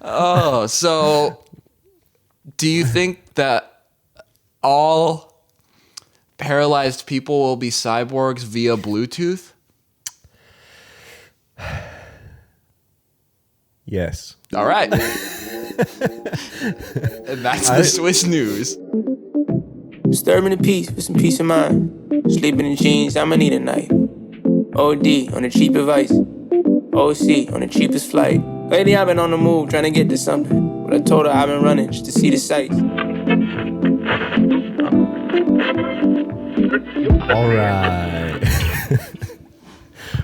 Oh, so do you think that all paralyzed people will be cyborgs via Bluetooth? Yes. All right. And that's the Swiss news. Disturbing the peace with some peace of mind. Sleeping in jeans, I'ma need a night. OD on the cheap advice. OC on the cheapest flight. Lately I've been on the move trying to get to something. But I told her I've been running just to see the sights. All right.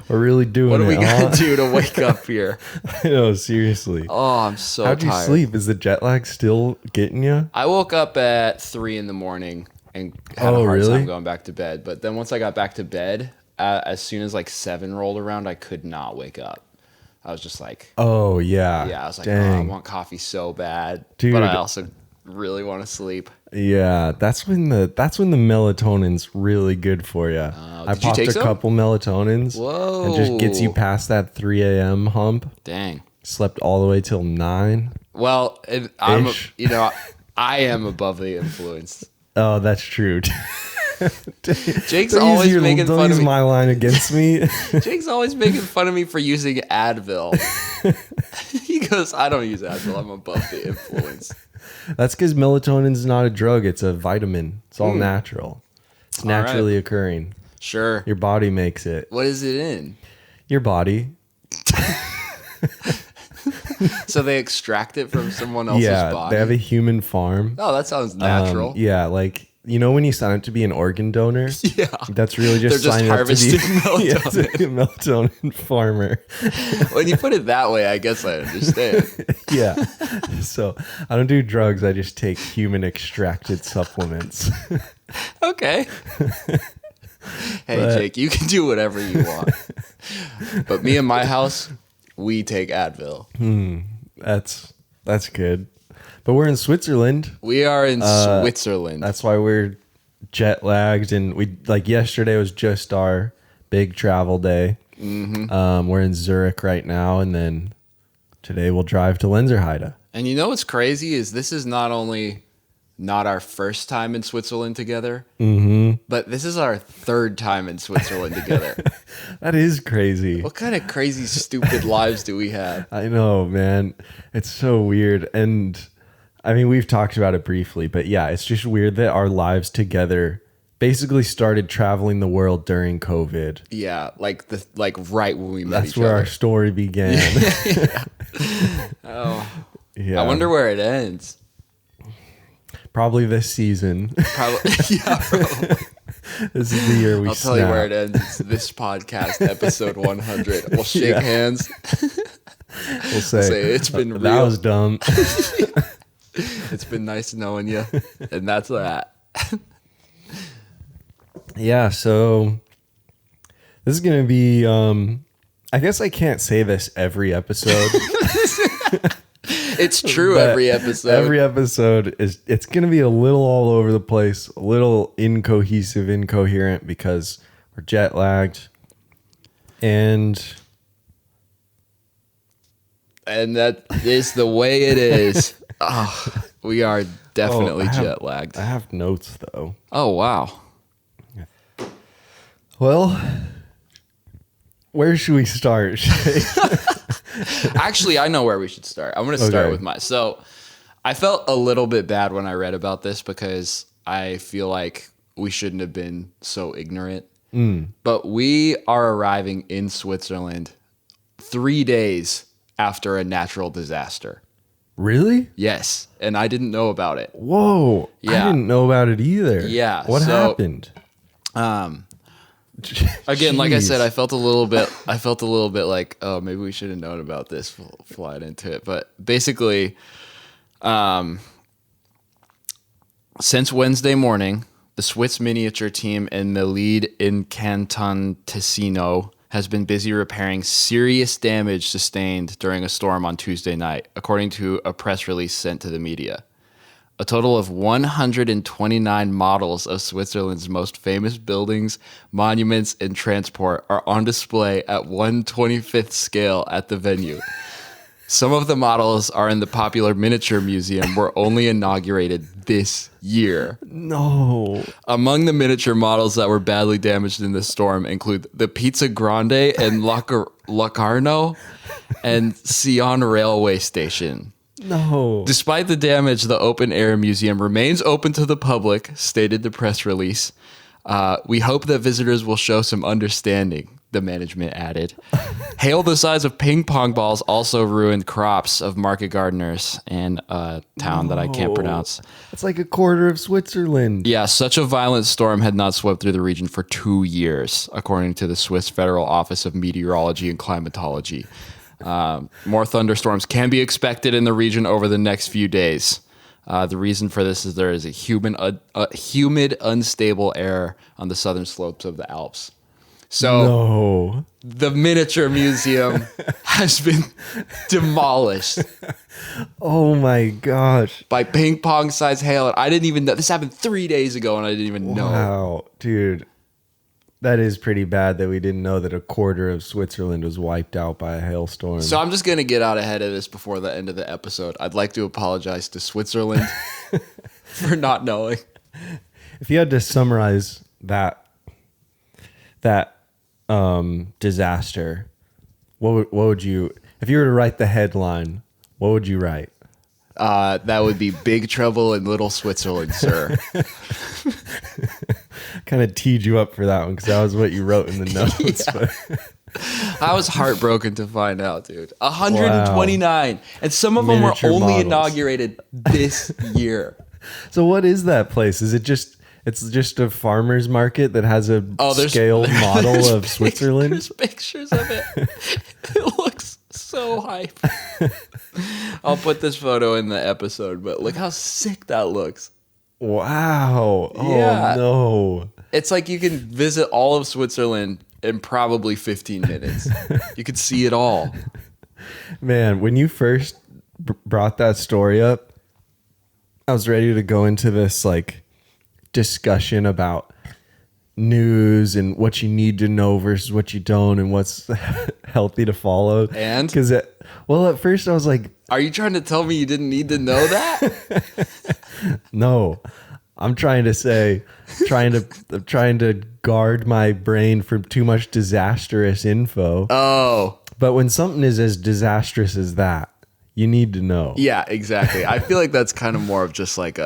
We're really doing it. What do we gotta do to wake up here? I know, seriously. Oh, I'm so tired. How'd you sleep? Is the jet lag still getting you? I woke up at 3 a.m. and had a hard time going back to bed. But then once I got back to bed, as soon as like 7 rolled around, I could not wake up. I was just like, oh yeah. Yeah, I was like, oh, I want coffee so bad. Dude. But I also really want to sleep. Yeah, that's when the melatonin's really good for you. I popped a couple melatonins. Whoa. And just gets you past that 3 a.m. hump. Dang. Slept all the way till 9. Well, I am above the influence. Oh, that's true. Jake's always making fun of me. My line against me. Jake's always making fun of me for using Advil. He goes, I don't use Advil. I'm above the influence. That's because melatonin's not a drug. It's a vitamin. It's all natural. It's naturally occurring. Sure. Your body makes it. What is it in? Your body. So they extract it from someone else's body? Yeah, they have a human farm. Oh, that sounds natural. Yeah, like, you know when you sign up to be an organ donor? Yeah. That's really just They're just harvesting melatonin. Yeah, it's like a melatonin farmer. When you put it that way, I guess I understand. Yeah. So I don't do drugs. I just take human extracted supplements. Okay. Hey, Jake, you can do whatever you want. But me and my house, we take Advil. That's good. But we're in Switzerland. We are in Switzerland. That's why we're jet lagged, and yesterday was just our big travel day. Mm-hmm. We're in Zurich right now, and then today we'll drive to Lenzerheide. And you know what's crazy is this is not only not our first time in Switzerland together, but this is our third time in Switzerland together. That is crazy. What kind of crazy, stupid lives do we have? I know, man. It's so weird. And I mean, we've talked about it briefly, but yeah, it's just weird that our lives together basically started traveling the world during COVID. Yeah, like right when we met each other. That's where our story began. Yeah. Oh, yeah. I wonder where it ends. Probably this season. Probably. This is the year I'll tell you where it ends. It's this podcast, episode 100. We'll shake hands. We'll say it's been real. That was dumb. It's been nice knowing you. And that's that. Yeah, so this is going to be, I guess I can't say this every episode. It's true every episode. Every episode it's going to be a little all over the place, a little incoherent because we're jet lagged. And that is the way it is. Oh, we are definitely jet lagged. I have notes though. Oh, wow. Well, where should we start? Actually, I know where we should start. I'm going to start with mine. So I felt a little bit bad when I read about this because I feel like we shouldn't have been so ignorant. But we are arriving in Switzerland 3 days after a natural disaster. Really? Yes. And I didn't know about it. Whoa. Yeah. I didn't know about it either. Yeah. What happened? Again, like I said, I felt a little bit like, oh, maybe we should have known about this flying into it. But basically, since Wednesday morning, the Swiss miniature team in Melide in Canton Ticino has been busy repairing serious damage sustained during a storm on Tuesday night, according to a press release sent to the media. A total of 129 models of Switzerland's most famous buildings, monuments, and transport are on display at 1/25th scale at the venue. Some of the models are in the popular miniature museum, were only inaugurated this year. No. Among the miniature models that were badly damaged in the storm include the Pizza Grande and Locarno and Sion Railway Station. No. Despite the damage, the open-air museum remains open to the public, stated the press release. We hope that visitors will show some understanding, the management added. Hail the size of ping pong balls also ruined crops of market gardeners in a town that I can't pronounce. It's like a quarter of Switzerland. Yeah, such a violent storm had not swept through the region for 2 years, according to the Swiss Federal Office of Meteorology and Climatology. More thunderstorms can be expected in the region over the next few days. The reason for this is there is a humid, unstable air on the southern slopes of the Alps. So the miniature museum has been demolished. Oh my gosh. By ping pong size hail. And I didn't even know. This happened 3 days ago and I didn't even know. Wow, dude. That is pretty bad that we didn't know that a quarter of Switzerland was wiped out by a hailstorm. So I'm just going to get out ahead of this before the end of the episode. I'd like to apologize to Switzerland for not knowing. If you had to summarize that disaster, what would you, if you were to write the headline, what would you write? That would be Big Trouble in Little Switzerland, sir. Kind of teed you up for that one because that was what you wrote in the notes. Yeah. I was heartbroken to find out, dude. 129. Wow. And some of them were only inaugurated this year. So what is that place? Is it just... It's just a farmer's market that has a scaled model of Switzerland? There's pictures of it. It looks so hype. I'll put this photo in the episode, but look how sick that looks. Wow. Yeah. Oh, no. It's like you can visit all of Switzerland in probably 15 minutes. You could see it all. Man, when you first brought that story up, I was ready to go into this, like, discussion about news and what you need to know versus what you don't and what's healthy to follow. And? Because, well, at first I was like... Are you trying to tell me you didn't need to know that? No. I'm trying to say, trying to guard my brain from too much disastrous info. Oh. But when something is as disastrous as that, you need to know. Yeah, exactly. I feel like that's kind of more of just like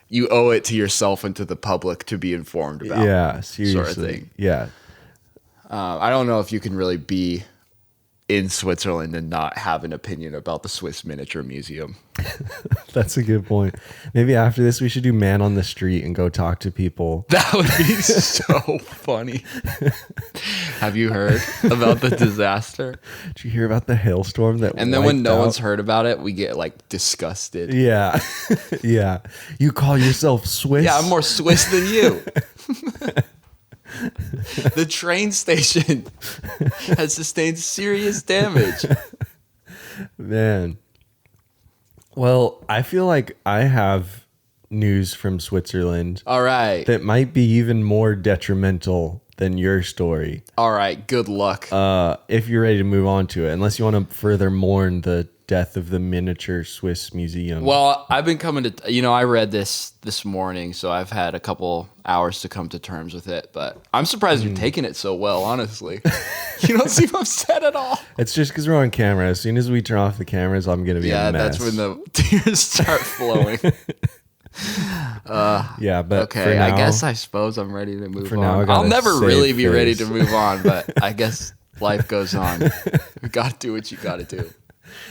you owe it to yourself and to the public to be informed about. Yeah, seriously. Sort of thing. Yeah. I don't know if you can really be in Switzerland and not have an opinion about the Swiss Miniature Museum. That's a good point. Maybe after this, we should do man on the street and go talk to people. That would be so funny. Have you heard about the disaster? Did you hear about the hailstorm that And then when no out? one's heard about it, we get like disgusted. Yeah. Yeah. You call yourself Swiss? Yeah, I'm more Swiss than you. The train station has sustained serious damage. Man. Well, I feel like I have news from Switzerland. All right. That might be even more detrimental than your story. All right. Good luck. If you're ready to move on to it, unless you want to further mourn the death of the miniature Swiss museum. Well, I've been coming to, I read this morning, so I've had a couple hours to come to terms with it, but I'm surprised you're taking it so well, honestly. You don't seem upset at all. It's just because we're on camera. As soon as we turn off the cameras, I'm going to be a mess. That's when the tears start flowing. Yeah, but okay, now, I suppose I'm ready to move on. Now I'll never really be ready face. to move on, but I guess life goes on. You got to do what you got to do.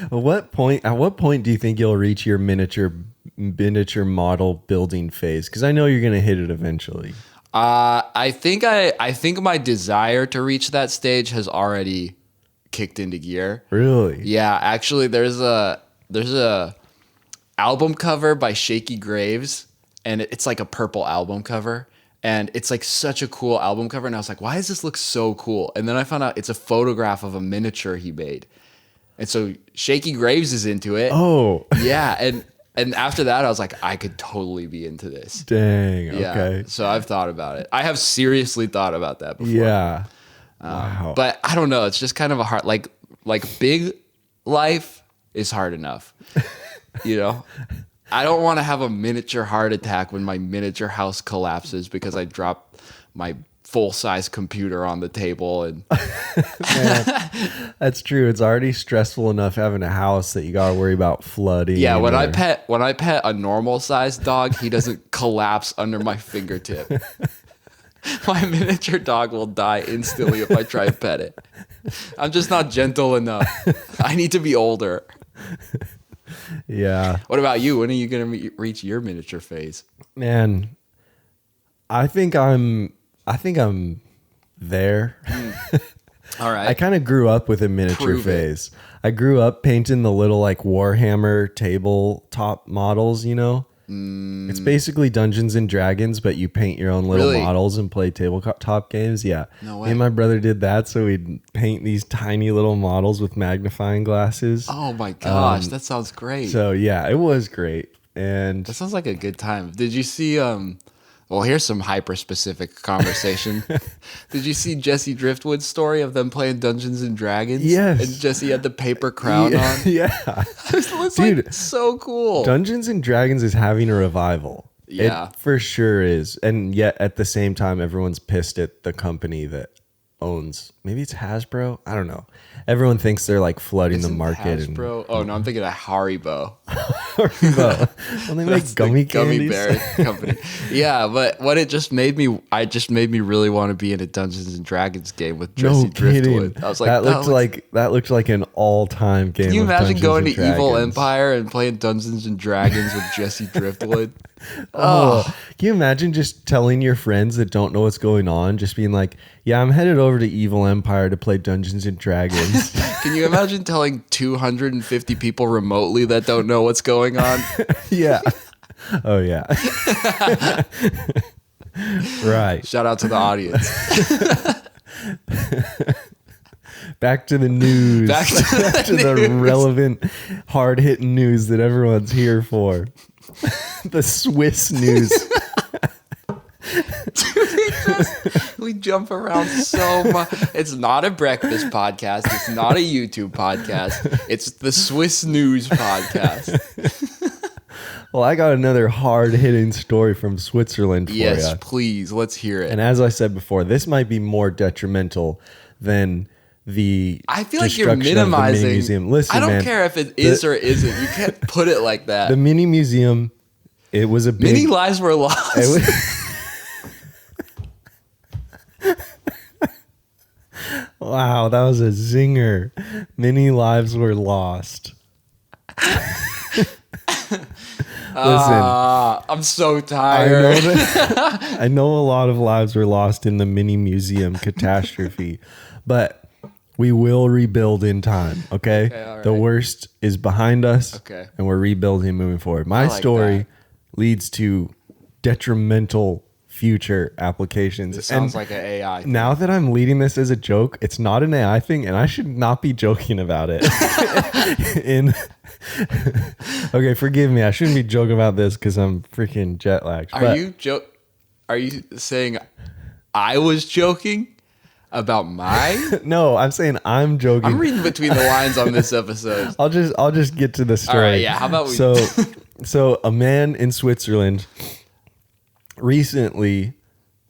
At what point do you think you'll reach your miniature model building phase? Because I know you're going to hit it eventually. I think my desire to reach that stage has already kicked into gear. Really? Yeah, actually, there's a album cover by Shaky Graves, and it's like a purple album cover, and it's like such a cool album cover. And I was like, why does this look so cool? And then I found out it's a photograph of a miniature he made. And so Shaky Graves is into it. Oh. Yeah. And after that, I was like, I could totally be into this. Dang. Yeah. Okay. So I've thought about it. I have seriously thought about that before. Yeah. Wow. But I don't know. It's just kind of a hard, like big life is hard enough. You know, I don't want to have a miniature heart attack when my miniature house collapses because I dropped my full-size computer on the table. And Man, that's true. It's already stressful enough having a house that you got to worry about flooding. yeah, when I pet a normal-sized dog, he doesn't collapse under my fingertip. My miniature dog will die instantly if I try to pet it. I'm just not gentle enough. I need to be older. Yeah. What about you? When are you going to reach your miniature phase? Man, I think I'm there. All right. I kind of grew up with a miniature Prove it. phase. I grew up painting the little like Warhammer tabletop models, you know? It's basically Dungeons and Dragons, but you paint your own little Really? models and play tabletop games. Yeah. No Me way. and my brother did that. So we'd paint these tiny little models with magnifying glasses. Oh my gosh, that sounds great. So yeah, it was great. And That sounds like a good time. Did you see well, here's some hyper specific conversation. Did you see Jesse Driftwood's story of them playing Dungeons and Dragons? Yes. And Jesse had the paper crown on. yeah. It was Dude, like so cool. Dungeons and Dragons is having a revival. Yeah. It for sure is. And yet at the same time, everyone's pissed at the company that owns, maybe it's Hasbro. I don't know. Everyone thinks they're like flooding the Isn't market. Hasbro? Oh no, I'm thinking of Haribo. Well, they make That's gummy the gummy candies. bear company. Yeah, but what it just made me, made me really want to be in a Dungeons and Dragons game with Jesse No kidding. Driftwood. I was like, that looked like an all-time game. Can you of imagine Dungeons going and to Evil Dragons. Empire and playing Dungeons and Dragons with Jesse Driftwood? Oh, can you imagine just telling your friends that don't know what's going on, just being like, "Yeah, I'm headed over to Evil Empire to play Dungeons and Dragons." Can you imagine telling 250 people remotely that don't know what's going on? Yeah. Oh yeah. Right. Shout out to the audience. Back to the news. Back to the the news. relevant, hard-hitting news that everyone's here for. The Swiss news. We jump around so much. It's not a breakfast podcast. It's not a YouTube podcast. It's the Swiss News podcast. Well, I got another hard-hitting story from Switzerland for Yes, you. please. Let's hear it. And as I said before, this might be more detrimental than the I feel like you're destruction of the mini minimizing. museum. Listen, I don't man, care if it is or isn't. You can't put it like that. the mini museum, it was a big... Many lives were lost. it was- Wow, that was a zinger. Many lives were lost. Listen, I'm so I tired. I know a lot of lives were lost in the mini museum catastrophe, but we will rebuild in time, okay? all right. The worst is behind us, Okay. and we're rebuilding moving forward. My like story that. leads to detrimental future applications. This sounds And like an AI. now that I'm leading this as a joke, it's not an AI thing, and I should not be joking about it. Okay, forgive me. I shouldn't be joking about this because I'm freaking jet lagged. Are you saying I was joking about mine? No, I'm saying I'm joking. I'm reading between the lines on this episode. I'll just get to the story. All right, yeah. How about we? So a man in Switzerland recently,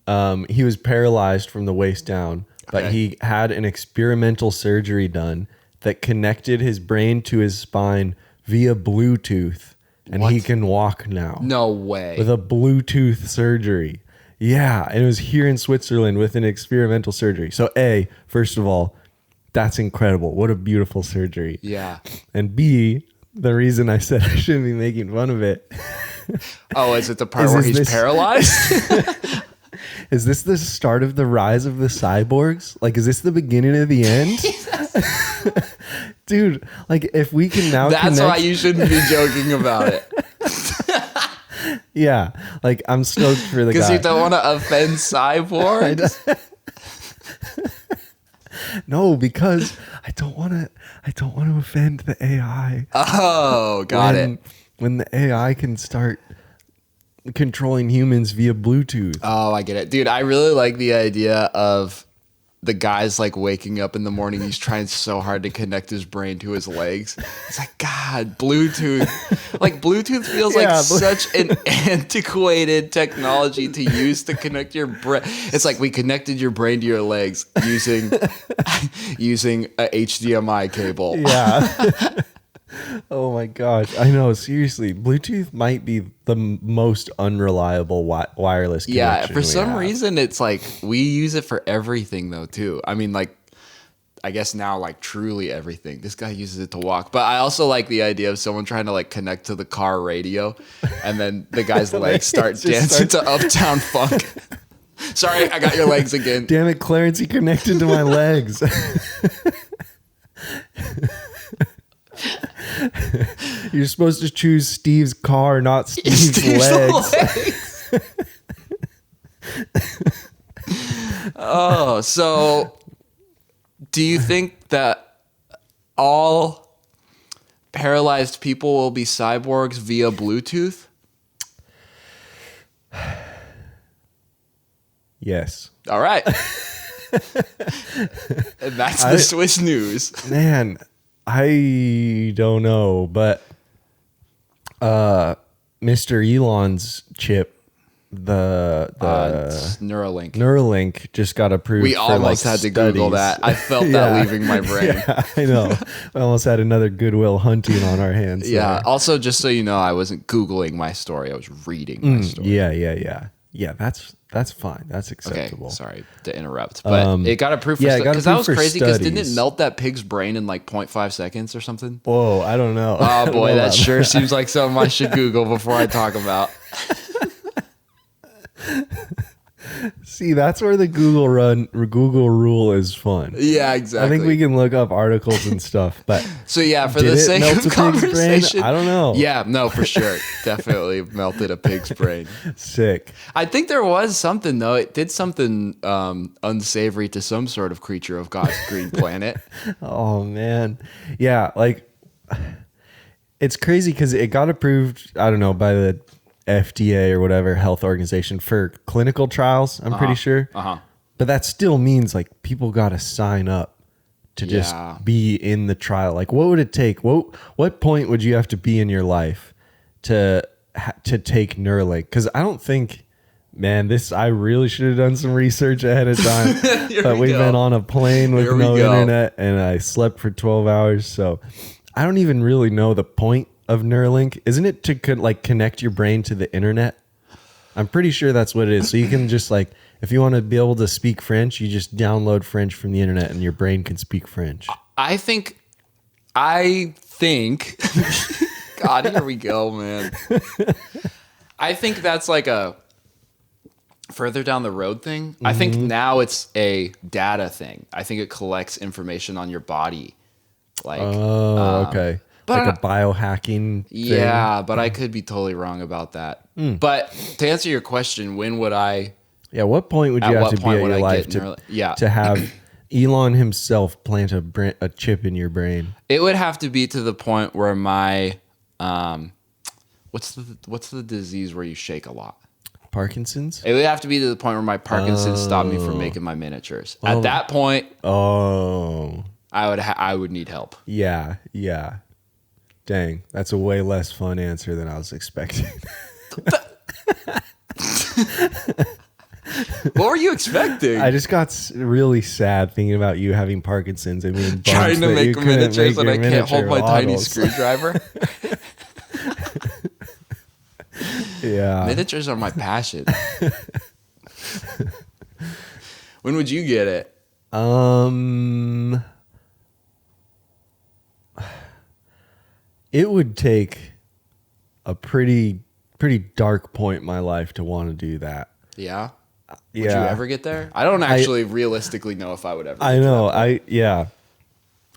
he was paralyzed from the waist down, but Okay. he had an experimental surgery done that connected his brain to his spine via Bluetooth, and he What? can walk now No way. with a Bluetooth surgery. Yeah, and it was here in Switzerland with an experimental surgery. So first of all, that's incredible. What a beautiful surgery. Yeah. And B, the reason I said I shouldn't be making fun of it. Oh, is it the part Is where this- he's paralyzed? Is this the start of the rise of the cyborgs? Like, is this the beginning of the end? Dude, like, if we can now That's connect... why you shouldn't be joking about it. Yeah, like, I'm stoked for the Because guy. you don't want to offend cyborgs. No, because I don't want to offend the AI. Oh, got it. When the AI can start controlling humans via Bluetooth. Oh, I get it. Dude, I really like the idea of the guy's like waking up in the morning. He's trying so hard to connect his brain to his legs. It's like, God, Bluetooth. Like Bluetooth feels like such an antiquated technology to use to connect your brain. It's like we connected your brain to your legs using a HDMI cable. Yeah. Oh my gosh. I know. Seriously, Bluetooth might be the most unreliable wireless connection. Yeah. For some reason, it's like we use it for everything though, too. I mean, like, I guess now, like, truly everything. This guy uses it to walk. But I also like the idea of someone trying to, like, connect to the car radio and then the guy's legs start dancing to Uptown Funk. Sorry, I got your legs again. Damn it, Clarence, he connected to my legs. You're supposed to choose Steve's car, not Steve's legs. Oh, so do you think that all paralyzed people will be cyborgs via Bluetooth? Yes. All right. And that's the Swiss news. Man, I don't know, but Mr. Elon's chip, the Neuralink just got approved. We almost had to Google that. I felt that leaving my brain. Yeah, I know. I almost had another Goodwill Hunting on our hands. Yeah. there. Also, just so you know, I wasn't Googling my story. I was reading my story. Yeah, that's fine. That's acceptable. Okay, sorry to interrupt, but it got approved for because that was crazy. Because didn't it melt that pig's brain in like 0.5 seconds or something? Whoa, I don't know. Oh boy, that sure seems like something I should Google before I talk about. See, that's where the Google rule is fun. Yeah, exactly. I think we can look up articles and stuff, but so yeah, for the sake of conversation, I don't know. Yeah, no, for sure, definitely melted a pig's brain. Sick. I think there was something though. It did something unsavory to some sort of creature of God's green planet. Oh man, yeah, like it's crazy because it got approved. I don't know, by the FDA or whatever health organization for clinical trials. I'm pretty sure. But that still means like people got to sign up to just be in the trial. Like, what would it take? What point would you have to be in your life to take Neuralink? Because I don't think, man, I really should have done some research ahead of time. But we've been on a plane with no internet, and I slept for 12 hours. So I don't even really know the point of Neuralink. Isn't it to connect your brain to the internet? I'm pretty sure that's what it is. So you can just like, if you want to be able to speak French, you just download French from the internet and your brain can speak French. I think God, here we go, man. I think that's like a further down the road thing. I think now it's a data thing. I think it collects information on your body. Like, okay. But like a biohacking thing. Yeah, but I could be totally wrong about that. But to answer your question, when would I... Yeah, what point would you have to be in your life to have Elon himself plant a chip in your brain? It would have to be to the point where my... what's the disease where you shake a lot? Parkinson's? It would have to be to the point where my Parkinson's stopped me from making my miniatures. At that point... I would need help. Yeah. Dang, that's a way less fun answer than I was expecting. What were you expecting? I just got really sad thinking about you having Parkinson's. I mean, trying to make miniatures and I can't hold my tiny screwdriver. Yeah. Miniatures are my passion. When would you get it? It would take a pretty dark point in my life to want to do that. Yeah? Would you ever get there? I don't actually realistically know if I would ever. I know.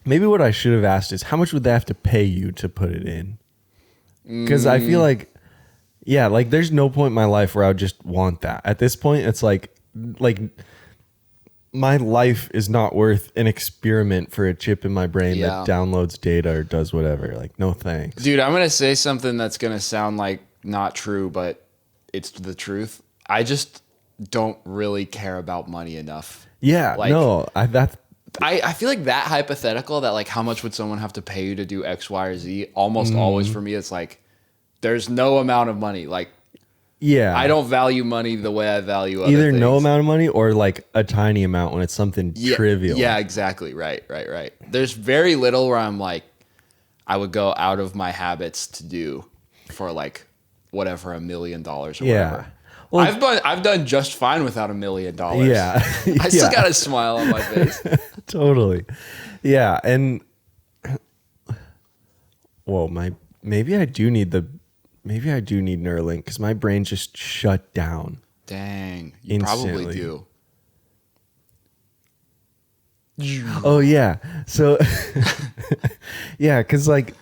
Maybe what I should have asked is how much would they have to pay you to put it in? Because I feel like, like there's no point in my life where I would just want that. At this point, it's like my life is not worth an experiment for a chip in my brain that downloads data or does whatever. Like, no thanks. Dude, I'm going to say something that's going to sound like not true, but it's the truth. I just don't really care about money enough Yeah, Like, no, I feel like that hypothetical that like how much would someone have to pay you to do X, Y, or Z? Almost always for me, it's like there's no amount of money. Like yeah. I don't value money the way I value other Either things. no amount of money or like a tiny amount when it's something trivial. Yeah, exactly. Right. There's very little where I'm like, I would go out of my habits to do for like whatever $1 million or whatever. Well, I've done just fine without $1 million. Yeah. I still got a smile on my face. Totally. Yeah. And well, maybe I do need Neuralink because my brain just shut down. Dang. You instantly. Probably do. Oh yeah. So yeah, because like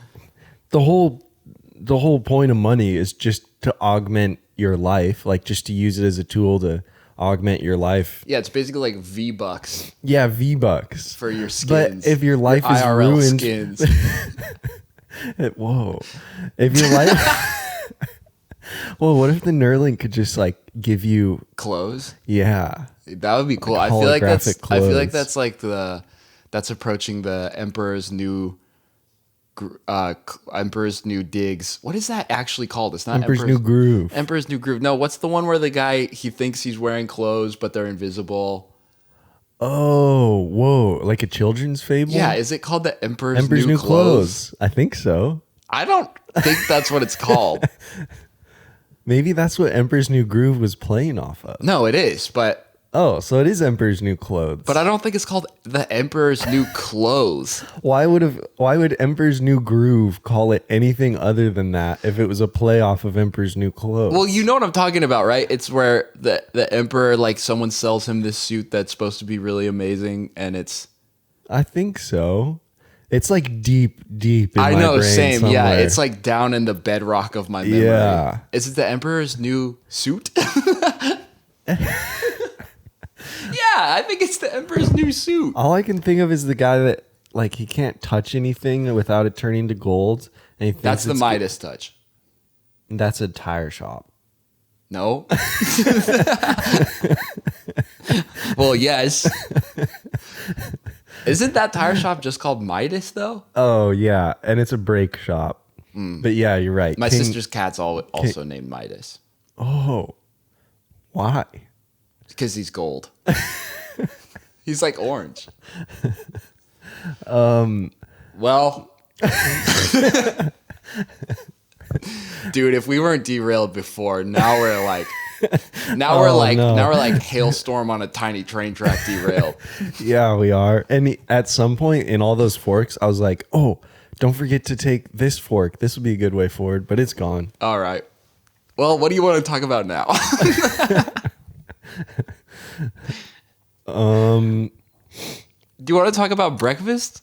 the whole point of money is just to augment your life, like just to use it as a tool to augment your life. Yeah, it's basically like V-Bucks. Yeah, V-Bucks For your skins. But if your life is IRL ruined, skins. whoa. If your life well, what if the Neuralink could just like give you Clothes? Yeah. That would be cool. Like I feel like holographic that's like that's approaching the Emperor's New Digs. What is that actually called? It's not Emperor's New Groove. Emperor's New Groove. No, what's the one where the guy he thinks he's wearing clothes but they're invisible? Oh, whoa. Like a children's fable? Yeah, is it called the Emperor's New Clothes? Clothes. I think so. I don't think that's what it's called. Maybe that's what Emperor's New Groove was playing off of. No, it is, but Oh, so it is Emperor's New Clothes. But I don't think it's called the Emperor's New Clothes. Why would Emperor's New Groove call it anything other than that if it was a play off of Emperor's New Clothes? Well, you know what I'm talking about, right? It's where the Emperor, like someone sells him this suit that's supposed to be really amazing, and it's... I think so. It's like deep in I my know, brain same. somewhere. Yeah, it's like down in the bedrock of my memory. Yeah. Is it the Emperor's New Suit? Yeah, I think it's the Emperor's New Suit. All I can think of is the guy that like he can't touch anything without it turning to gold. And he thinks That's the Midas touch. That's a tire shop. No. Well, yes. Isn't that tire shop just called Midas though? Oh yeah, and it's a brake shop. But yeah, you're right. My sister's cat's also named Midas. Oh, why? Because he's gold. He's like orange. Well, dude, if we weren't derailed before, now we're like hailstorm on a tiny train track derailed. Yeah, we are. And at some point in all those forks, I was like, oh, don't forget to take this fork. This would be a good way forward, but it's gone. All right. Well, what do you want to talk about now? Do you want to talk about breakfast?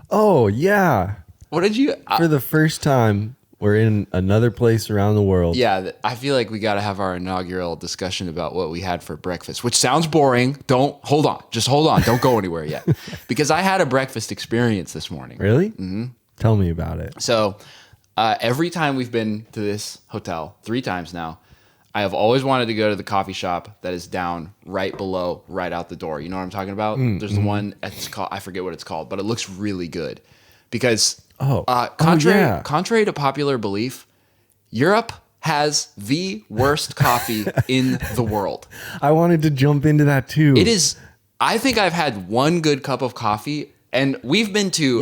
Oh, yeah. What did you... For the first time, we're in another place around the world. Yeah, I feel like we got to have our inaugural discussion about what we had for breakfast, which sounds boring. Hold on. Don't go anywhere yet. Because I had a breakfast experience this morning. Really? Mm-hmm. Tell me about it. So every time we've been to this hotel, 3 times now, I have always wanted to go to the coffee shop that is down right below, right out the door. You know what I'm talking about? There's the one, it's called, I forget what it's called, but it looks really good. Because contrary to popular belief, Europe has the worst coffee in the world. I wanted to jump into that too. It is, I think I've had one good cup of coffee, and we've been to,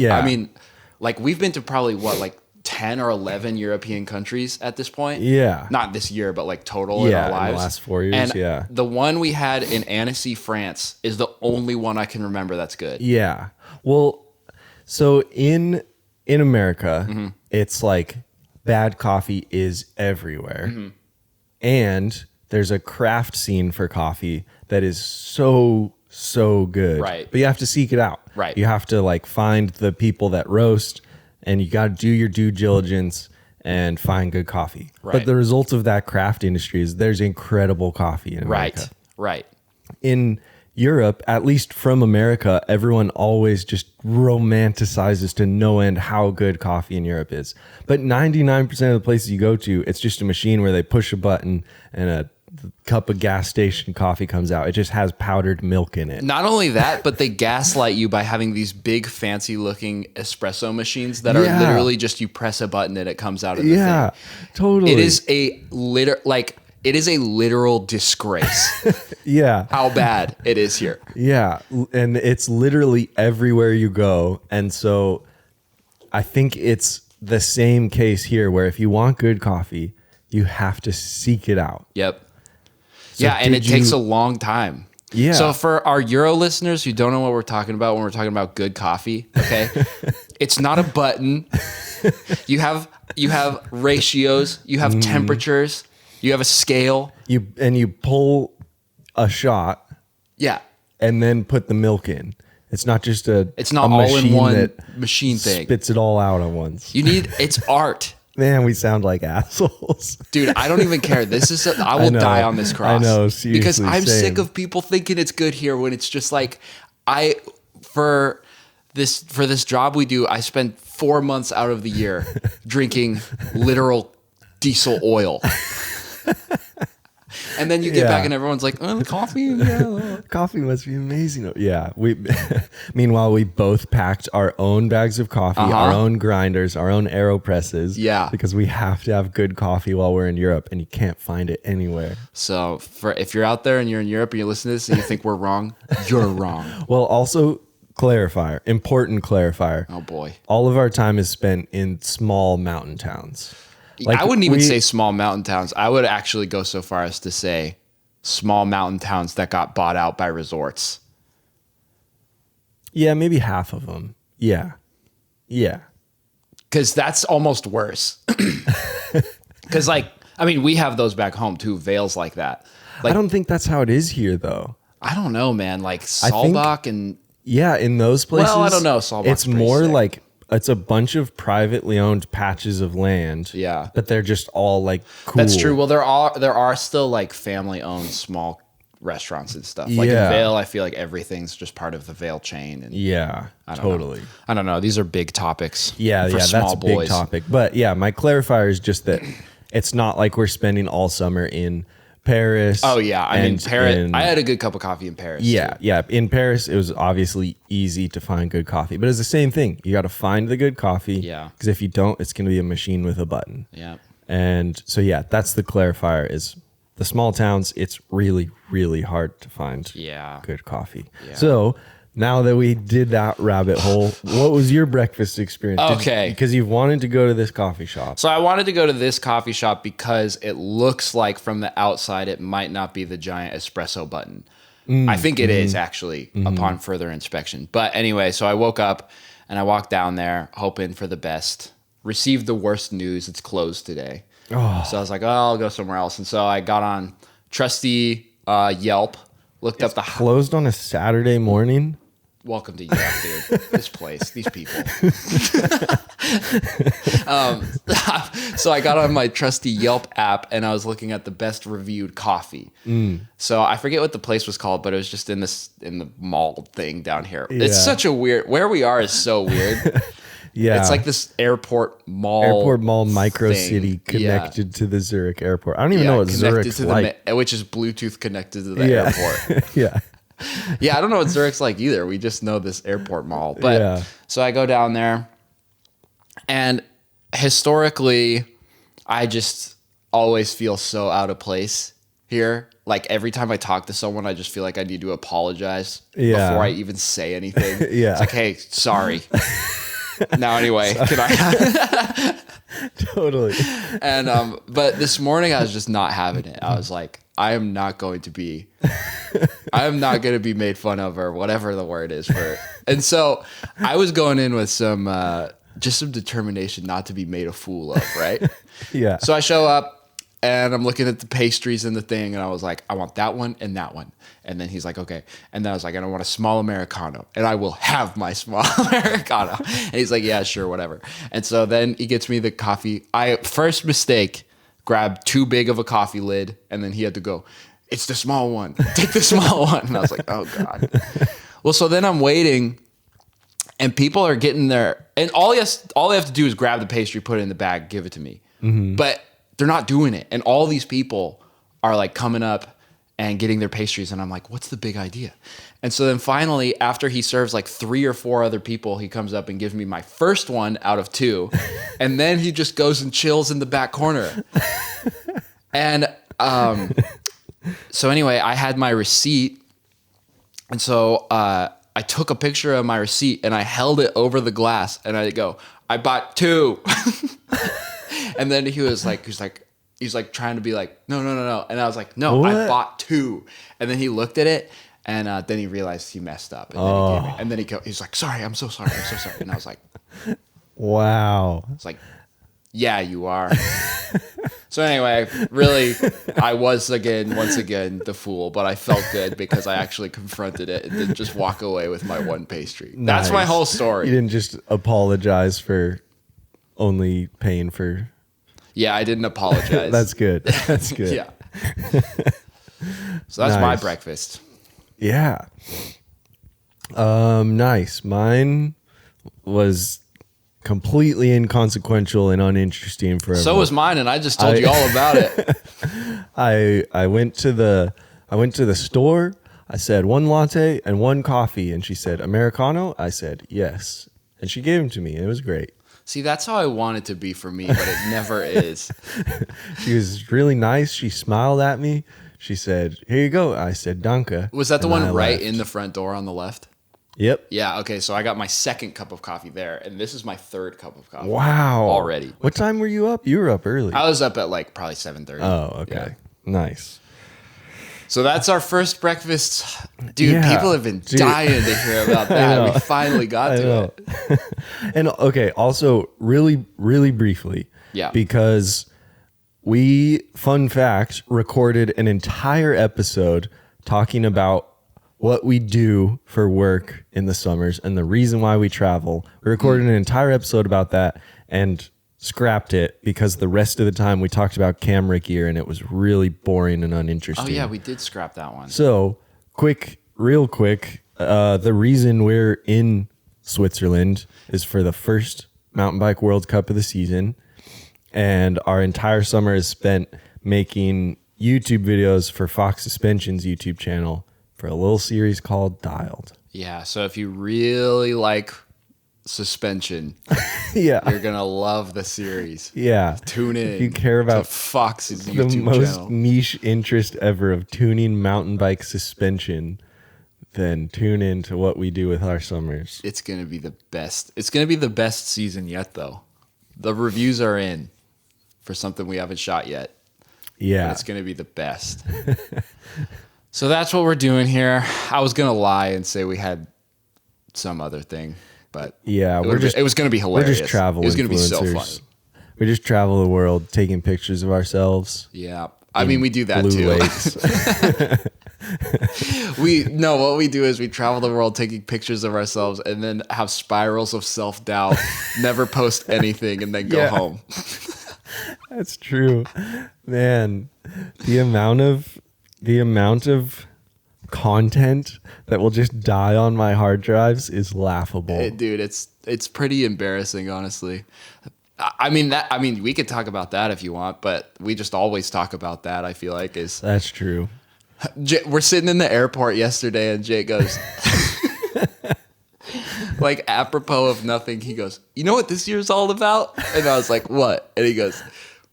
we've been to probably 10 or 11 European countries at this point. Yeah. Not this year, but like total in our lives. In the last 4 years, and the one we had in Annecy, France is the only one I can remember that's good. Yeah. Well, so in America, it's like bad coffee is everywhere. Mm-hmm. And there's a craft scene for coffee that is so good. Right. But you have to seek it out. Right. You have to like find the people that roast, and you got to do your due diligence and find good coffee. Right. But the result of that craft industry is there's incredible coffee in America. Right. In Europe, at least from America, everyone always just romanticizes to no end how good coffee in Europe is. But 99% of the places you go to, it's just a machine where they push a button and a the cup of gas station coffee comes out. It just has powdered milk in it. Not only that, but they gaslight you by having these big fancy looking espresso machines that are literally just you press a button and it comes out of the thing. Totally. It is a literal disgrace. Yeah. How bad it is here. Yeah. And it's literally everywhere you go. And so I think it's the same case here where if you want good coffee, you have to seek it out. Yep. So yeah, and it takes a long time. Yeah. So for our Euro listeners who don't know what we're talking about when we're talking about good coffee, okay? It's not a button. You have ratios, you have temperatures, you have a scale. You pull a shot. Yeah. And then put the milk in. It's not just it's not a all in one that machine thing. Spits it all out at once. It's art. Man, we sound like assholes. Dude, I don't even care. I will die on this cross. I know, seriously. Because I'm same. sick of people thinking it's good here when it's just like for this job we do, I spend 4 months out of the year drinking literal diesel oil. And then you get back and everyone's like, oh, coffee? Yeah. Coffee must be amazing. Yeah. Meanwhile, we both packed our own bags of coffee, our own grinders, our own AeroPresses. Yeah. Because we have to have good coffee while we're in Europe and you can't find it anywhere. So if you're out there and you're in Europe and you listen to this and you think we're wrong, you're wrong. Well, also important clarifier. Oh boy. All of our time is spent in small mountain towns. Like I wouldn't even say small mountain towns. I would actually go so far as to say small mountain towns that got bought out by resorts. Yeah, maybe half of them. Yeah. Yeah. Because that's almost worse. Because we have those back home too, Vales like that. I don't think that's how it is here, though. I don't know, man. Like Saalbach and... Yeah, in those places... Well, I don't know. Saalbach's it's more like... It's a bunch of privately owned patches of land. Yeah. But they're just all like cool. That's true. Well, there are still like family owned small restaurants and stuff. Like in Vale, I feel like everything's just part of the Vale chain. And yeah, totally. I don't know. These are big topics. Yeah, for that's a big topic. But yeah, my clarifier is just that it's not like we're spending all summer in Paris. Oh yeah, I mean Paris. I had a good cup of coffee in Paris. Yeah, too. yeah. In Paris, it was obviously easy to find good coffee, but it's the same thing. You got to find the good coffee. Yeah. Because if you don't, it's going to be a machine with a button. Yeah. And so yeah, that's the clarifier. Is the small towns, it's really, really hard to find. Good coffee. Yeah. So now that we did that rabbit hole, what was your breakfast experience? Okay. Because you've wanted to go to this coffee shop. So I wanted to go to this coffee shop because it looks like from the outside it might not be the giant espresso button. I think it is actually upon further inspection. But anyway, so I woke up and I walked down there hoping for the best. Received the worst news. It's closed today. Oh. So I was like, oh, I'll go somewhere else. And so I got on trusty Yelp, looked up the... Closed on a Saturday morning? Welcome to Yelp, dude. This place, these people. So I got on my trusty Yelp app and I was looking at the best reviewed coffee. So I forget what the place was called, but it was just in the mall thing down here. Yeah. It's such a weird... Where we are is so weird. Yeah. It's like this airport mall micro thing. City connected to the Zurich airport. I don't even know what Zurich's like. Which is Bluetooth connected to the airport. Yeah. Yeah, I don't know what Zurich's like either. We just know this airport mall. But so I go down there, and historically, I just always feel so out of place here. Like every time I talk to someone, I just feel like I need to apologize before I even say anything. It's like, hey, sorry. Now anyway, can I? Totally. And but this morning I was just not having it. I was like, I am not going to be made fun of or whatever the word is for it. And so I was going in with some determination not to be made a fool of, right? Yeah. So I show up and I'm looking at the pastries and the thing, and I was like, I want that one and that one. And then he's like, okay. And then I was like, I don't want a small Americano, and I will have my small Americano. And he's like, yeah, sure, whatever. And so then he gets me the coffee. First mistake, grabbed too big of a coffee lid, and then he had to go, it's the small one. Take the small one. And I was like, oh God. Well, so then I'm waiting, and people are getting there, and all they have to do is grab the pastry, put it in the bag, give it to me. Mm-hmm. But they're not doing it. And all these people are like coming up and getting their pastries. And I'm like, what's the big idea? And so then finally, after he serves like 3 or 4 other people, he comes up and gives me my first one out of 2. And then he just goes and chills in the back corner. And so anyway, I had my receipt. And so I took a picture of my receipt and I held it over the glass and I go, I bought 2. And then he was like trying to be like, no. And I was like, no, what? I bought 2. And then he looked at it and then he realized he messed up. And then he gave me, and then he's like, sorry, I'm so sorry. And I was like, wow. It's like, yeah, you are. So anyway, really, I was once again the fool, but I felt good because I actually confronted it and didn't just walk away with my one pastry. Nice. That's my whole story. You didn't just apologize for only paying for. Yeah, I didn't apologize. That's good. That's good. Yeah. So that's my breakfast. Yeah. Nice. Mine was completely inconsequential and uninteresting for So was mine, and I just told you all about it. I went to the store. I said 1 latte and 1 coffee, and she said Americano. I said yes, and she gave them to me. And it was great. See, that's how I want it to be for me, but it never is. She was really nice. She smiled at me. She said, "Here you go." I said, "Danke." Was that the one right in the front door on the left? Yep. Yeah, okay, so I got my 2nd cup of coffee there, and this is my 3rd cup of coffee. Wow. Already. What time were you up? You were up early. I was up at like probably 7:30. Oh, okay. Yeah. Nice. So that's our first breakfast. Dude, people have been dying to hear about that. We finally got to it. And okay, also really, really briefly. Yeah. Because we, fun fact, recorded an entire episode talking about what we do for work in the summers and the reason why we travel. We recorded an entire episode about that and scrapped it because the rest of the time we talked about camera gear and it was really boring and uninteresting. Oh yeah, we did scrap that one. So real quick, the reason we're in Switzerland is for the first Mountain Bike World Cup of the season. And our entire summer is spent making YouTube videos for Fox Suspension's YouTube channel for a little series called Dialed. Yeah, so if you really like suspension, yeah, you're gonna love the series. Yeah, tune in. If you care about Fox's YouTube the most channel. Niche interest ever of tuning mountain bike suspension, then tune in to what we do with our summers. It's gonna be the best. It's gonna be the best season yet, though. The reviews are in for something we haven't shot yet. Yeah, but it's gonna be the best. So that's what we're doing here. I was gonna lie and say we had some other thing, but yeah, it was gonna be hilarious. We're just travel. It was gonna be so fun. We just travel the world taking pictures of ourselves. Yeah, I mean we do that blue too. Lakes. What we do is we travel the world taking pictures of ourselves and then have spirals of self-doubt, never post anything, and then go home. That's true, man. The amount of content that will just die on my hard drives is laughable. Dude, it's pretty embarrassing, honestly. I mean, we could talk about that if you want, but we just always talk about that. I feel like that's true. We're sitting in the airport yesterday, and Jake goes, like apropos of nothing, he goes, "You know what this year's all about?" And I was like, "What?" And he goes,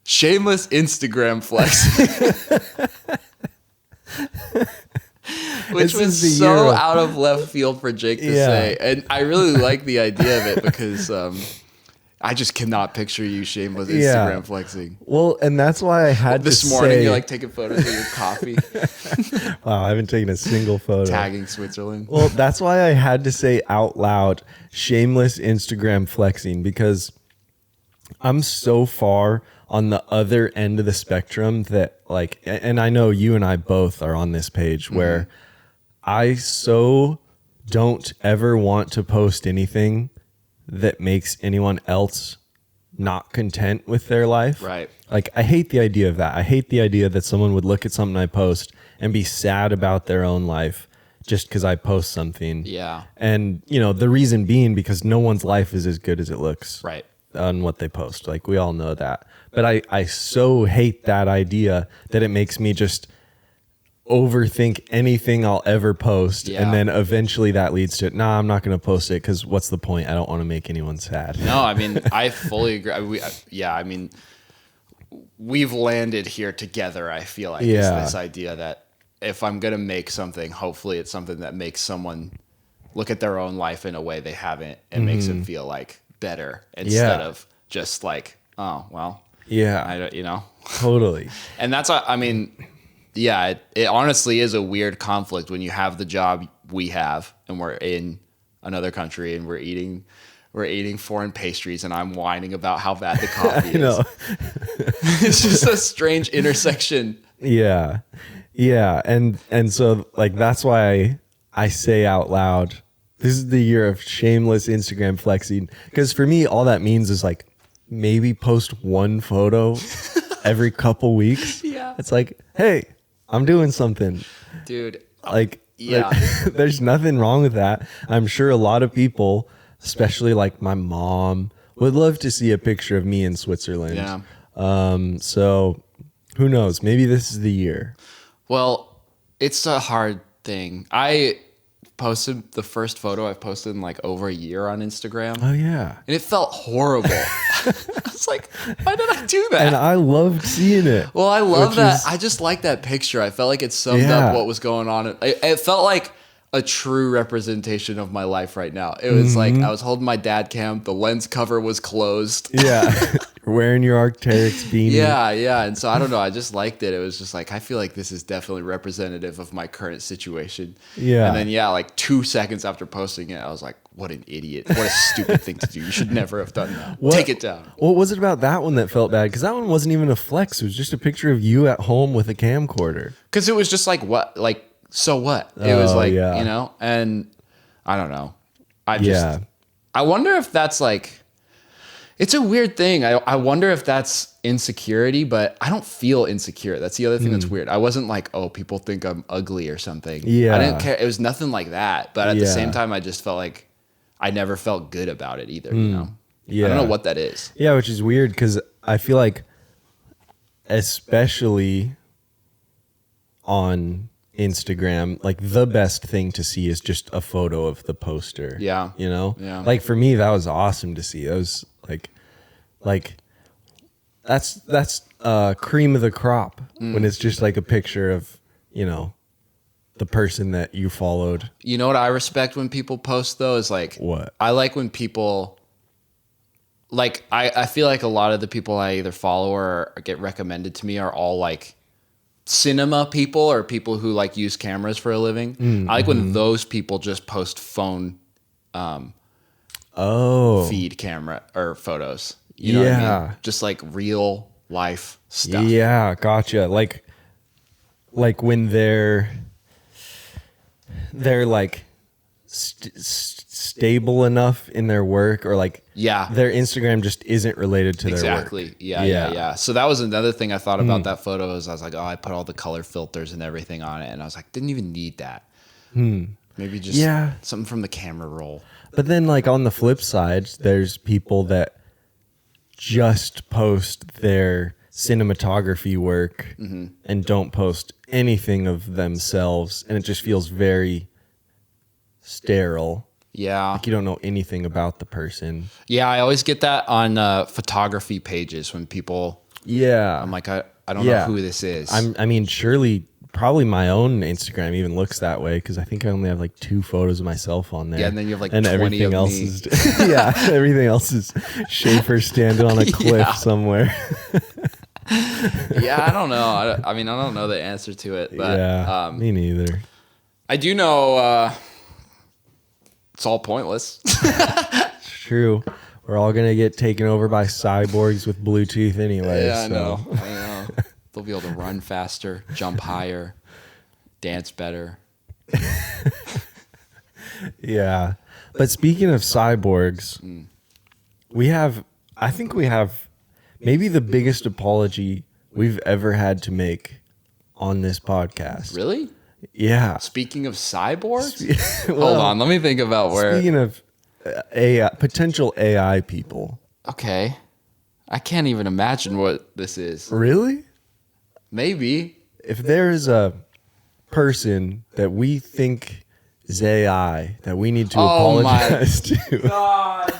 "Shameless Instagram flex." Which was so out of left field for Jake to say. And I really like the idea of it because I just cannot picture you shameless Instagram flexing. Well, and that's why I had this morning you're like taking photos of your coffee. Wow, I haven't taken a single photo. Tagging Switzerland. Well, that's why I had to say out loud shameless Instagram flexing, because I'm so far on the other end of the spectrum that, like, and I know you and I both are on this page where I so don't ever want to post anything that makes anyone else not content with their life. Right. Like, I hate the idea of that. I hate the idea that someone would look at something I post and be sad about their own life just because I post something. Yeah. And, you know, the reason being because no one's life is as good as it looks. Right. what they post. Like we all know that. But I so hate that idea that it makes me just overthink anything I'll ever post. Yeah. And then eventually that leads to, nah, I'm not going to post it because what's the point? I don't want to make anyone sad. No, I mean, I fully agree. I mean, we've landed here together. I feel like it's this idea that if I'm going to make something, hopefully it's something that makes someone look at their own life in a way they haven't and makes them feel like better instead of just like, oh, well, I don't, you know, totally. And that's, I mean, yeah, it honestly is a weird conflict when you have the job we have and we're in another country and we're eating foreign pastries and I'm whining about how bad the coffee is. know. It's just a strange intersection. Yeah. Yeah. And so like, that's why I say out loud, this is the year of shameless Instagram flexing. Because for me, all that means is like maybe post one photo every couple weeks. Yeah. It's like, hey, I'm doing something. Dude. Like, Yeah. there's nothing wrong with that. I'm sure a lot of people, especially like my mom, would love to see a picture of me in Switzerland. Yeah. So who knows? Maybe this is the year. Well, it's a hard thing. I posted the first photo I've posted in like over a year on Instagram. Oh yeah. And it felt horrible. I was like, why did I do that? And I loved seeing it. Well, I love that. I just like that picture. I felt like it summed up what was going on. It felt like a true representation of my life right now. It was like I was holding my dad cam. The lens cover was closed. Yeah. You're wearing your Arc'teryx beanie. Yeah. And so I don't know. I just liked it. It was just like, I feel like this is definitely representative of my current situation. Yeah. And then, like 2 seconds after posting it, I was like, what an idiot. What a stupid thing to do. You should never have done that. Take it down. What was it about that one that felt bad? Because that one wasn't even a flex. It was just a picture of you at home with a camcorder. Because it was just like, what? Like, so what? It was like, you know, and I don't know. I wonder if that's like, it's a weird thing. I wonder if that's insecurity, but I don't feel insecure. That's the other thing that's weird. I wasn't like, oh, people think I'm ugly or something. Yeah. I didn't care. It was nothing like that. But at the same time, I just felt like I never felt good about it either, you know? Yeah. I don't know what that is. Yeah, which is weird because I feel like, especially on Instagram, like the best thing to see is just a photo of the poster. Yeah. You know? Yeah. Like for me, that was awesome to see. That was like that's cream of the crop when it's just like a picture of, you know, the person that you followed. You know what I respect when people post though is like, what? I like when people, like, I feel like a lot of the people I either follow or get recommended to me are all like cinema people or people who like use cameras for a living. I like when those people just post phone feed camera or photos. You know what I mean? Just like real life stuff. Yeah, gotcha. Like when they're like stable enough in their work, or like their Instagram just isn't related to their work. Exactly. Yeah. So that was another thing I thought about that photo is I was like, oh, I put all the color filters and everything on it, and I was like, didn't even need that. Maybe just something from the camera roll. But then like on the flip side, there's people that just post their cinematography work and don't post anything of themselves, and it just feels very sterile. Yeah. Like you don't know anything about the person. Yeah, I always get that on photography pages when people I'm like, I don't know who this is. I mean, surely probably my own Instagram even looks that way because I think I only have like 2 photos of myself on there. Yeah, and then you have like and 20 everything of else me. is everything else is Shaffer standing on a cliff somewhere. Yeah, I don't know. I mean, I don't know the answer to it, but me neither. I do know it's all pointless. It's true. We're all gonna get taken over by cyborgs with Bluetooth anyway. Yeah, so. I know. They'll be able to run faster, jump higher, dance better. Yeah. But speaking of cyborgs, I think we have maybe the biggest apology we've ever had to make on this podcast. Really? Yeah. Speaking of cyborgs? Well, Hold on, let me think about where. Speaking of AI, potential AI people. Okay. I can't even imagine what this is. Really? Maybe. If there is a person that we think is AI that we need to apologize to, God.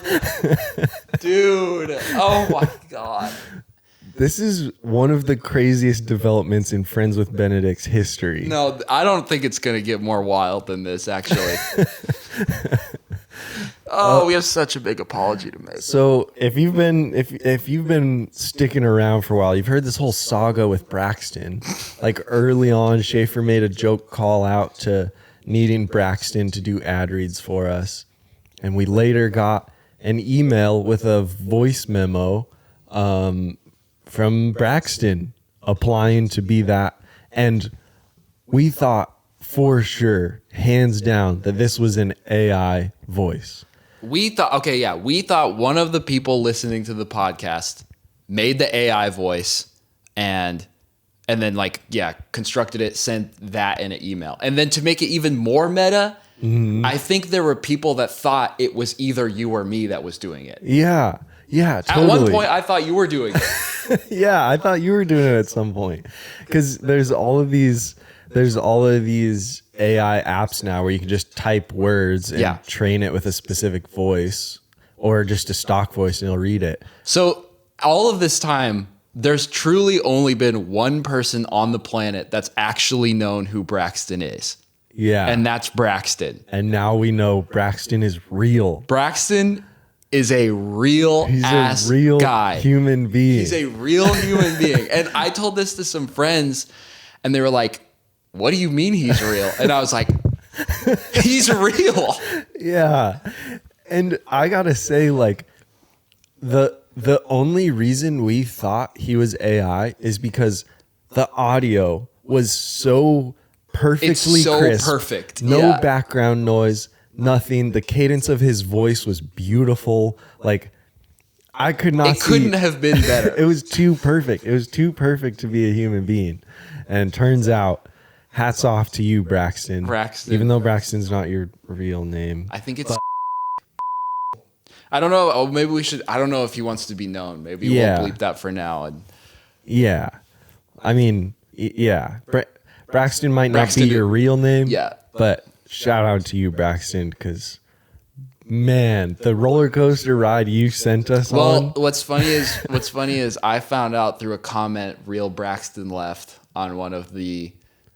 Dude. Oh my God. this is one of the craziest developments in Friends with Benedicts history. No, I don't think it's going to get more wild than this, actually. We have such a big apology to make. So if you've been sticking around for a while, you've heard this whole saga with Braxton. Like early on, Shaffer made a joke call out to needing Braxton to do ad reads for us, and we later got an email with a voice memo from Braxton applying to be that, and we thought for sure, hands down, that this was an AI voice. We thought one of the people listening to the podcast made the AI voice and then constructed it, sent that in an email. And then to make it even more meta, I think there were people that thought it was either you or me that was doing it. Yeah, totally. At one point, I thought you were doing it. Yeah, I thought you were doing it at some point. Because there's all of these AI apps now where you can just type words and train it with a specific voice or just a stock voice and it'll read it. So all of this time, there's truly only been one person on the planet that's actually known who Braxton is. Yeah. And that's Braxton. And now we know Braxton is real. Braxton is a real guy. Human being. He's a real human being. And I told this to some friends and they were like, what do you mean he's real? And I was like, he's real. Yeah. And I gotta say, like, the only reason we thought he was AI is because the audio was so perfectly crisp. Perfect. No background noise, nothing. The cadence of his voice was beautiful. Like, I could not couldn't have been better. It was too perfect. It was too perfect to be a human being. And turns out, hats off to you, Braxton. Even though Braxton's not your real name. I think it's... I don't know. Oh, maybe we should... I don't know if he wants to be known. Maybe we'll bleep that for now. Yeah. I mean, yeah. Braxton might not be your real name. Yeah. But shout out to you, Braxton, because... Man, the roller coaster ride you sent us on. Well, what's funny is I found out through a comment real Braxton left on one of the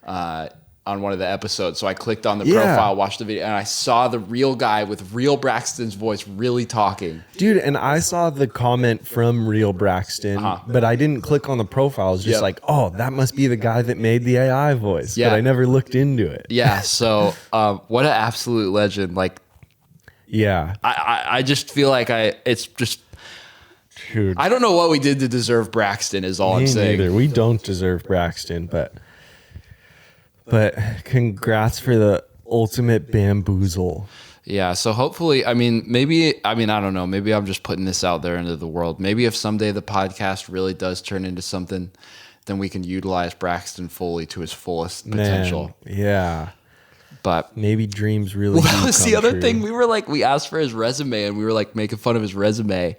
episodes. So I clicked on the profile, watched the video, and I saw the real guy with real Braxton's voice really talking. Dude, and I saw the comment from real Braxton, but I didn't click on the profile. I was just like, oh, that must be the guy that made the AI voice. Yeah. But I never looked into it. Yeah, so what an absolute legend. Like, yeah. I just feel like it's just... Dude. I don't know what we did to deserve Braxton is all I'm saying. Neither. We don't deserve Braxton, but congrats for the ultimate bamboozle. Yeah, so hopefully, I don't know. Maybe I'm just putting this out there into the world. Maybe if someday the podcast really does turn into something, then we can utilize Braxton fully to his fullest potential. Man, yeah. But maybe dreams really do come the other true. thing, we asked for his resume and we were like making fun of his resume.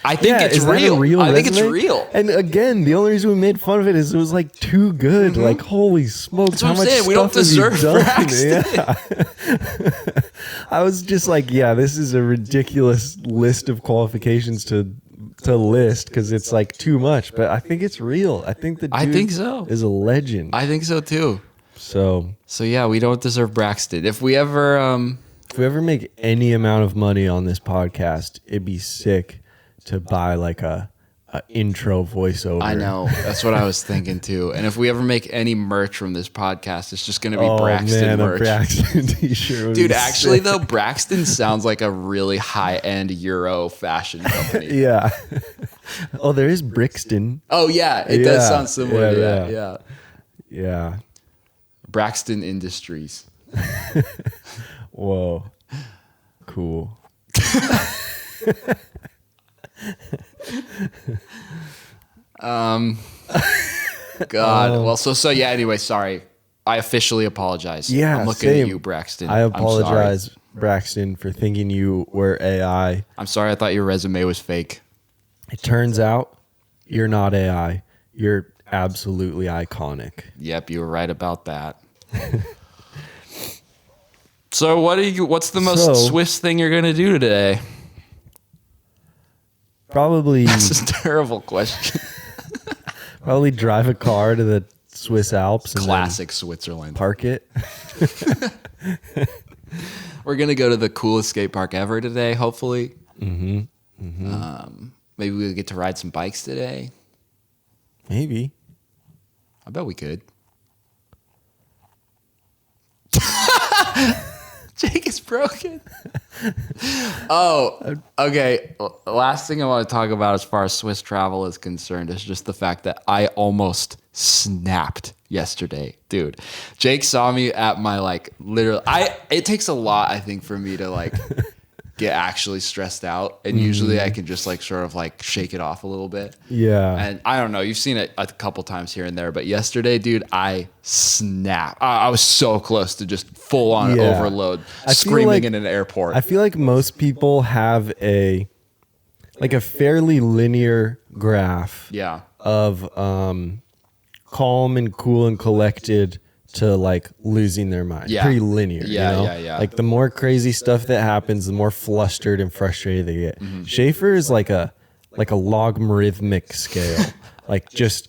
I think it's real. I think it's real. And again, the only reason we made fun of it is it was like too good. Mm-hmm. Like, holy smokes, that's what I'm saying. We don't deserve Braxton. Yeah. I was just like, yeah, this is a ridiculous list of qualifications to list because it's like too much. But I think it's real. I think the dude is a legend. I think so too. So yeah, we don't deserve Braxton. If we ever make any amount of money on this podcast, it'd be sick to buy like a intro voiceover. I know. That's what I was thinking too. And if we ever make any merch from this podcast, it's just going to be Braxton merch. A Braxton t-shirt. Dude, actually though, Braxton sounds like a really high-end Euro fashion company. Yeah. Oh, there is Brixton. Oh yeah, it does sound similar. Yeah. Braxton Industries. Whoa. Cool. God. Well, so yeah, anyway, sorry. I officially apologize. Yeah, I'm looking at you, Braxton. I apologize, Braxton, for thinking you were AI. I'm sorry. I thought your resume was fake. It turns out you're not AI. You're absolutely iconic. Yep, you were right about that. So what's the most Swiss thing you're gonna do today? Probably That's a terrible question. probably drive a car to the Swiss Alps and Classic Switzerland. park it. We're gonna go to the coolest skate park ever today, hopefully. Maybe we'll get to ride some bikes today. Maybe. I bet we could. Jake is broken. Oh, okay. Last thing I want to talk about as far as Swiss travel is concerned is just the fact that I almost snapped yesterday. Dude, Jake saw me at my it takes a lot, I think, for me to get actually stressed out. And usually I can just sort of shake it off a little bit. Yeah. And I don't know, you've seen it a couple times here and there, but yesterday, dude, I snapped. I was so close to just full on overload, screaming in an airport. I feel like most people have a fairly linear graph of calm and cool and collected to losing their mind. Yeah. Pretty linear. Yeah. Like the more crazy stuff that happens, the more flustered and frustrated they get. Shaffer is like a logarithmic scale. Just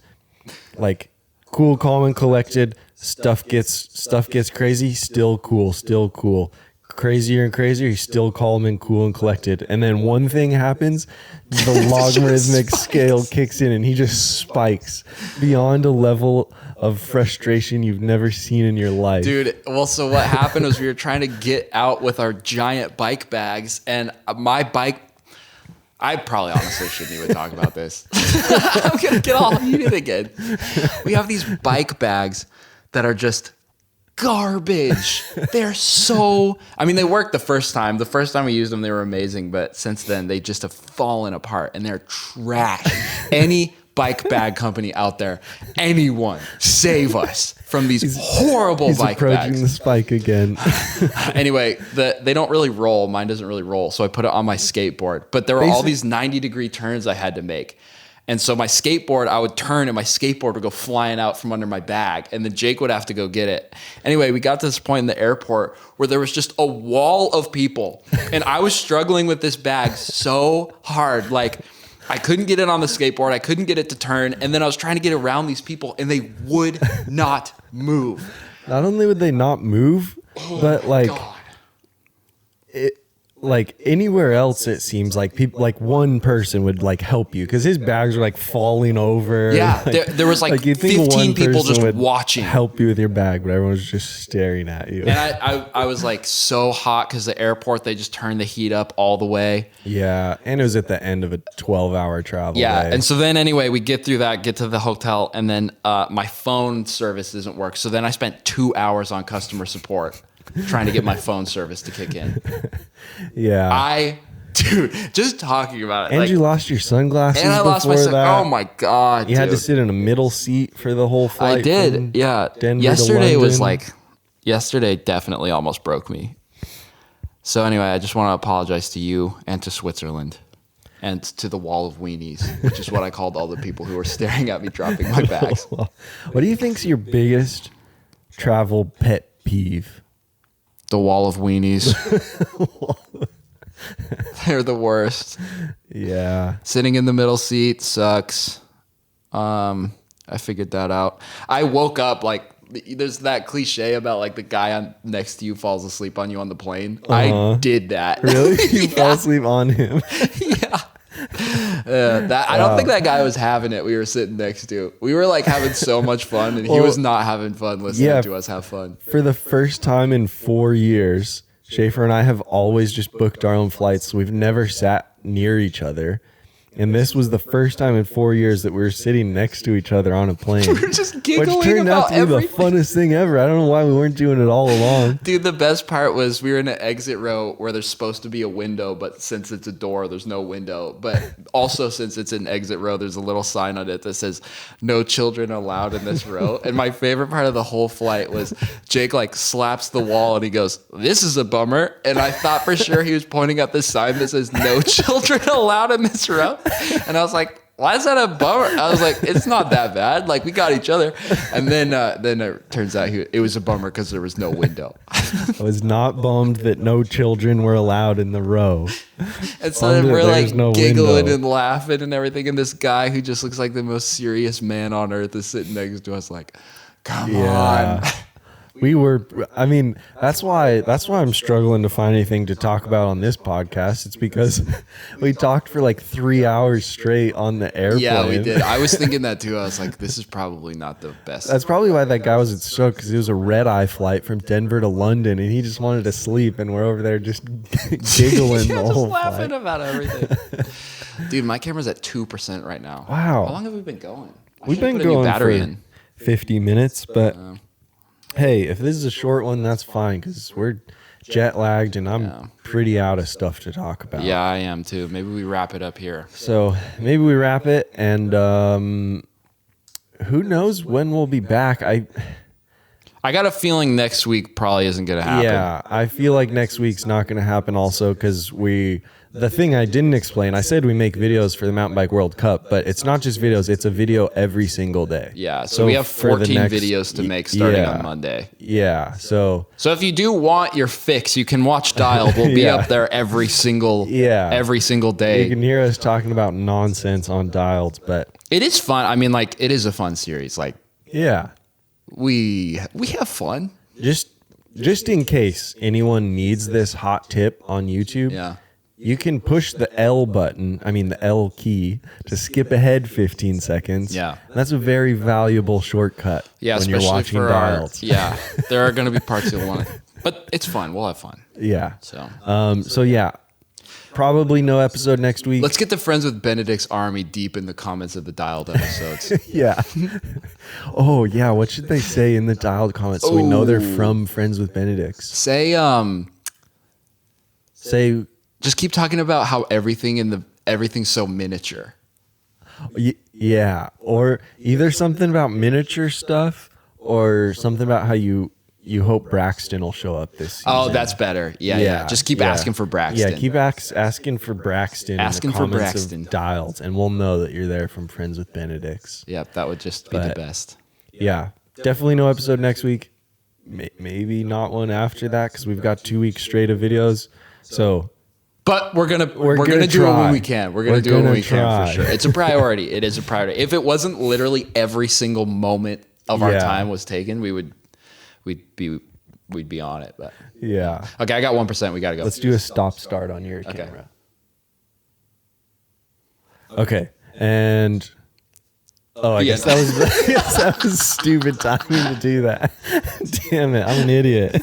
cool, calm, and collected. Stuff gets crazy, still cool. Crazier and crazier, he's still calm and cool and collected. And then one thing happens, the logarithmic scale kicks in and he just spikes beyond a level of frustration you've never seen in your life. Dude, well, so what happened was we were trying to get out with our giant bike bags, and my bike, I probably honestly shouldn't even talk about this. I'm going to get all heated again. We have these bike bags that are just garbage. They're so, they worked the first time. The first time we used them, they were amazing, but since then, they just have fallen apart, and they're trash. Any bike bag company out there, anyone, save us from these horrible bike bags. He's approaching the spike again. Anyway, they don't really roll. Mine doesn't really roll, so I put it on my skateboard. But there were all these 90-degree turns I had to make. And so my skateboard, I would turn and my skateboard would go flying out from under my bag. And then Jake would have to go get it. Anyway, we got to this point in the airport where there was just a wall of people. And I was struggling with this bag so hard. I couldn't get it on the skateboard. I couldn't get it to turn. And then I was trying to get around these people and they would not move. Not only would they not move, but God. Anywhere else, it seems like people, one person would help you because his bags were falling over. Yeah, there was you'd think 15 one people person just would watching, help you with your bag, but everyone was just staring at you. And I was so hot because the airport, they just turned the heat up all the way. Yeah, and it was at the end of a 12-hour travel day. And so then anyway, we get through that, get to the hotel, and then my phone service doesn't work. So then I spent 2 hours on customer support trying to get my phone service to kick in. Yeah. Dude, just talking about it. And you lost your sunglasses. And I lost my that. Oh my God. You had to sit in a middle seat for the whole flight. I did. Yeah. Denver Yesterday was London. yesterday definitely almost broke me. So anyway, I just want to apologize to you and to Switzerland and to the wall of weenies, which is what I called all the people who were staring at me dropping my bags. What do you think's your biggest travel pet peeve? The wall of weenies. They're the worst. Yeah. Sitting in the middle seat sucks. I figured that out. I woke up there's that cliche about the guy next to you falls asleep on you on the plane. I did that. Really? You fell asleep on him? Yeah. I don't think that guy was having it. We were sitting next to. We were having so much fun, and he was not having fun listening to us have fun. For the first time in 4 years, Shaffer and I have always just booked our own flights. We've never sat near each other. And this was the first time in 4 years that we were sitting next to each other on a plane. We were just giggling which turned about out to be the funnest thing ever. I don't know why we weren't doing it all along. Dude, the best part was we were in an exit row where there's supposed to be a window, but since it's a door, there's no window. But also since it's an exit row, there's a little sign on it that says, "No children allowed in this row." And my favorite part of the whole flight was Jake slaps the wall and he goes, "This is a bummer." And I thought for sure he was pointing at this sign that says, "No children allowed in this row." And I was like, why is that a bummer? I was like, it's not that bad. Like, we got each other. And then it turns out it was a bummer because there was no window. I was not bummed that no children were allowed in the row. And so then we're like no giggling window. and laughing and everything. And this guy who just looks like the most serious man on earth is sitting next to us like, come on. That's why I'm struggling to find anything to talk about on this podcast. It's because we talked for like 3 hours straight on the airplane. Yeah, we did. I was thinking that too. I was like, this is probably not the best. That's probably why that guy was at Stoke, because it was a red-eye flight from Denver to London, and he just wanted to sleep, and we're over there just giggling the whole just laughing flight. about everything. Dude, my camera's at 2% right now. Wow. How long have we been going? We've been put a new going battery for in. 50 minutes, but hey, if this is a short one, that's fine, because we're jet lagged and I'm pretty out of stuff to talk about. Yeah, I am too. Maybe we wrap it up here. So maybe we wrap it, and who knows when we'll be back. I got a feeling next week probably isn't going to happen. Yeah, I feel like next week's not going to happen also, because the thing I didn't explain, I said we make videos for the Mountain Bike World Cup, but it's not just videos, it's a video every single day. Yeah, so we have 14 videos to make starting on Monday. Yeah, so if you do want your fix, you can watch Dialed. We'll be up there every single day. You can hear us talking about nonsense on Dialed, but it is fun. I mean, like, it is a fun series. Like, yeah, we have fun. Just in case anyone needs this hot tip on YouTube. Yeah. You can push the the L key, to skip ahead 15 seconds. Yeah. That's a very valuable shortcut when you're watching Dialed. There are going to be parts you'll want to, but it's fun. We'll have fun. Yeah. So, probably no episode next week. let's get the Friends with Benedicts Army deep in the comments of the Dialed episodes. Yeah. Oh, yeah. What should they say in the Dialed comments so we know they're from Friends with Benedicts? Say, just keep talking about how everything's so miniature. Yeah, or either something about miniature stuff or something about how you hope Braxton will show up this season. Oh, that's better. Yeah. Just keep asking for Braxton. Yeah, keep asking for Braxton. Asking in the for comments Braxton. of Dialed, and we'll know that you're there from Friends with Benedicts. Yep, that would just be the best. Yeah, definitely no episode next week. Maybe not one after that, because we've got 2 weeks straight of videos. So. But we're gonna do it when we can. We're gonna do it when we can for sure. It's a priority. It is a priority. If it wasn't literally every single moment of our time was taken, we'd be on it. But yeah. Okay, I got 1%. We gotta go. Let's do a start on your camera. Okay, and I guess that was stupid timing to do that. Damn it, I'm an idiot.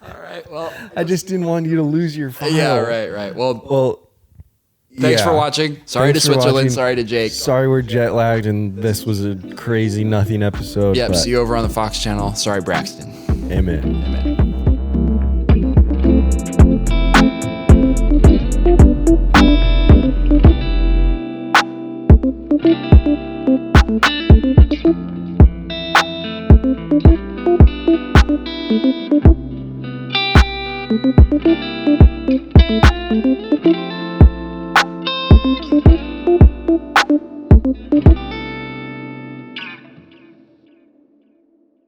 All right. Well, I just didn't want you to lose your file. yeah. Right. Well. Thanks for watching. Sorry Thanks to for Switzerland. watching. Sorry to Jake. Sorry we're jet lagged and this was a crazy nothing episode. Yep. but See you over on the Fox channel. Sorry, Braxton. Amen. Amen.